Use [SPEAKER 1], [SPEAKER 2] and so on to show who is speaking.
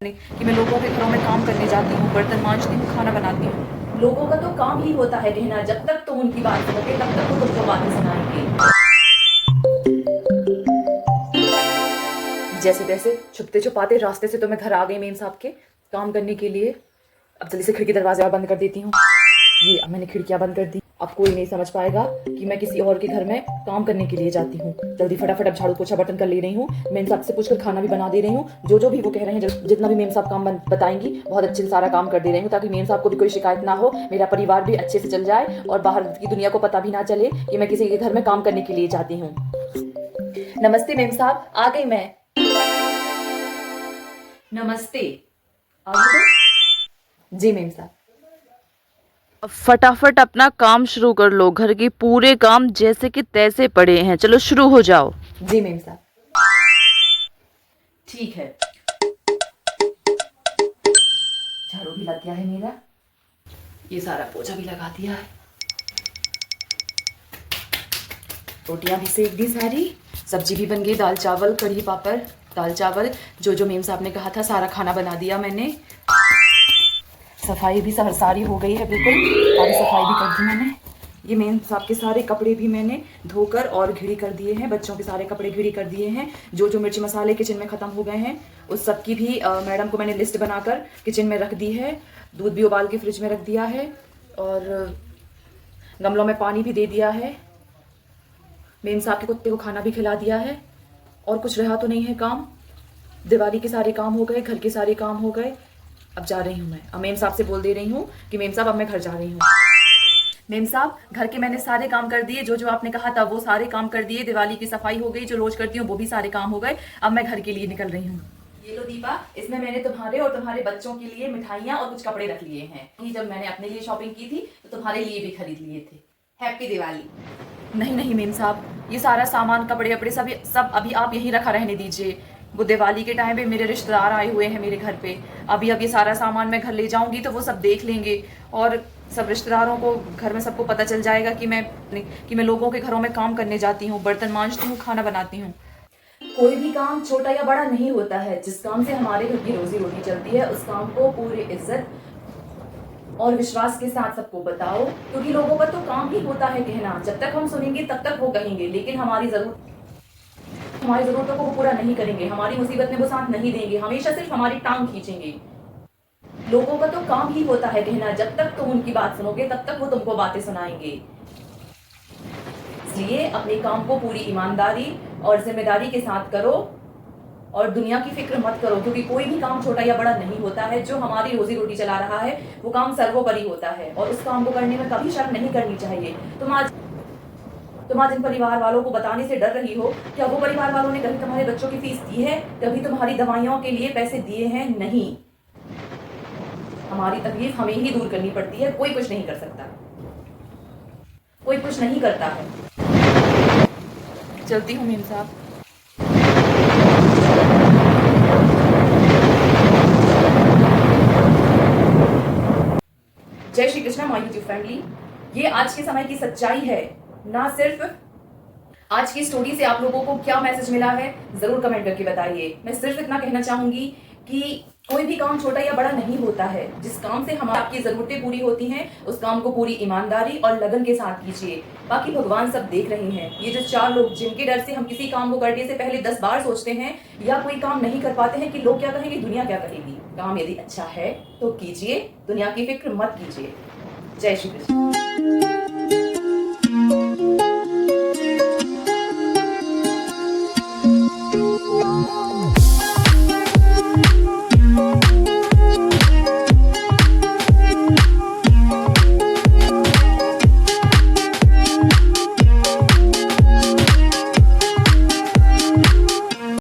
[SPEAKER 1] कि मैं लोगों के घरों में काम करने जाती हूँ, बर्तन मांजती हूँ, खाना बनाती हूँ। लोगों का तो काम ही होता है कहना, जब तक तुम उनकी बात सुनोगे तब तक वो तुमको बातें सुनाएंगे। जैसे तैसे छुपते छुपाते रास्ते से तो मैं घर आ गई मेम साहब के काम करने के लिए। अब जल्दी से खिड़की दरवाजे और बंद कर देती हूँ। ये अब मैंने खिड़कियां बंद कर दी। अब कोई नहीं समझ पाएगा कि मैं किसी और के घर में काम करने के लिए जाती हूँ। जल्दी फटाफट अब झाड़ू पोछा बर्तन कर ले रही हूँ। मेम साहब से पूछकर खाना भी बना दे रही हूँ। जो भी वो कह रहे हैं, जितना भी मेम साहब काम बताएंगी, बहुत अच्छे से सारा काम कर दे रही हूँ, ताकि मेम साहब को भी कोई शिकायत ना हो, मेरा परिवार भी अच्छे से चल जाए और बाहर की दुनिया को पता भी ना चले कि मैं किसी के घर में काम करने के लिए जाती हूँ। नमस्ते मेम साहब, आ गई मैं। नमस्ते। आ गई तो? जी मेम साहब।
[SPEAKER 2] अब फटाफट अपना काम शुरू कर लो। घर के पूरे काम जैसे कि तैसे पड़े हैं, चलो शुरू हो जाओ।
[SPEAKER 1] जी मेम साहब। ठीक है, झाड़ू भी लग गया है मेरा, ये सारा पोछा भी लगा दिया है, रोटियां भी सेक दी सारी, सब्जी भी बन गई, दाल चावल कढ़ी पापड़, दाल चावल जो मेम साहब ने कहा था सारा खाना बना दिया मैंने। सफाई भी सारी हो गई है, बिल्कुल सारी सफाई भी कर दी मैंने। ये मेम साहब के सारे कपड़े भी मैंने धोकर और घिड़ी कर दिए हैं, बच्चों के सारे कपड़े घिड़ी कर दिए हैं। जो मिर्ची मसाले किचन में ख़त्म हो गए हैं उस सब की भी मैडम को मैंने लिस्ट बनाकर किचन में रख दी है। दूध भी उबाल के फ्रिज में रख दिया है और गमलों में पानी भी दे दिया है। मेम साहब के कुत्ते को खाना भी खिला दिया है। और कुछ रहा तो नहीं है काम। दिवाली के सारे काम हो गए, घर के सारे काम हो गए। अब जा रही हूँ मैं। अब मेम साहब से बोल दे रही हूँ कि मेम साहब अब मैं घर जा रही हूँ। मेम साहब, घर के मैंने सारे काम कर दिए, जो आपने कहा था वो सारे काम कर दिए। दिवाली की सफाई हो गई, जो रोज करती हूँ वो भी सारे काम हो गए। अब मैं घर के लिए निकल रही हूँ। ये लो दीपा, इसमें मैंने तुम्हारे और तुम्हारे बच्चों के लिए मिठाइयाँ और कुछ कपड़े रख लिए हैं। जब मैंने अपने लिए शॉपिंग की थी तो तुम्हारे लिए भी खरीद लिए थे। हैप्पी दिवाली। नहीं नहीं मेम साहब, ये सारा सामान कपड़े वपड़े सब अभी आप यहीं रखा रहने दीजिए। वो दिवाली के टाइम पे मेरे रिश्तेदार आए हुए हैं मेरे घर पे। अभी अब ये सारा सामान मैं घर ले जाऊंगी तो वो सब देख लेंगे और सब रिश्तेदारों को घर में सबको पता चल जाएगा कि मैं लोगों के घरों में काम करने जाती हूँ, बर्तन मांजती हूँ, खाना बनाती हूँ। कोई भी काम छोटा या बड़ा नहीं होता है। जिस काम से हमारे घर की रोजी रोटी चलती है उस काम को पूरी इज्जत और विश्वास के साथ सबको बताओ, क्योंकि लोगों का तो काम ही होता है कहना। जब तक हम सुनेंगे तब तक वो कहेंगे, लेकिन हमारी जरूरतों को वो पूरा नहीं करेंगे, हमारी मुसीबत में वो साथ नहीं देंगे, हमेशा सिर्फ हमारी टांग खींचेंगे। लोगों का तो काम ही होता है कहना, जब तक तुम उनकी बात सुनोगे तब तक वो तुमको बातें सुनाएंगे। इसलिए अपने काम को पूरी ईमानदारी और जिम्मेदारी के साथ करो और दुनिया की फिक्र मत करो, क्योंकि कोई भी काम छोटा या बड़ा नहीं होता है। जो हमारी रोजी रोटी चला रहा है वो काम सर्वोपरि होता है और उस काम को करने में कभी शर्म नहीं करनी चाहिए। तुम आज इन परिवार वालों को बताने से डर रही हो, क्या वो परिवार वालों ने कभी तुम्हारे बच्चों की फीस दी है, कभी तुम्हारी दवाइयों के लिए पैसे दिए हैं? नहीं। हमारी तकलीफ हमें ही दूर करनी पड़ती है, कोई कुछ नहीं कर सकता, कोई कुछ नहीं करता है। चलती हूँ मेम साहब। जय Shri Krishna my YouTube family. ये आज के समय की सच्चाई है। ना सिर्फ आज की स्टोरी से आप लोगों को क्या मैसेज मिला है जरूर कमेंट करके बताइए। मैं सिर्फ इतना कहना चाहूंगी कि कोई भी काम छोटा या बड़ा नहीं होता है। जिस काम से हमारी आपकी जरूरतें पूरी होती हैं उस काम को पूरी ईमानदारी और लगन के साथ कीजिए। बाकी भगवान सब देख रहे हैं। ये जो 4 लोग जिनके डर से हम किसी काम को करने से पहले 10 बार सोचते हैं या कोई काम नहीं कर पाते हैं कि लोग क्या कहेंगे, दुनिया क्या कहेगी, काम यदि अच्छा है तो कीजिए, दुनिया की फिक्र मत कीजिए। जय श्री कृष्ण।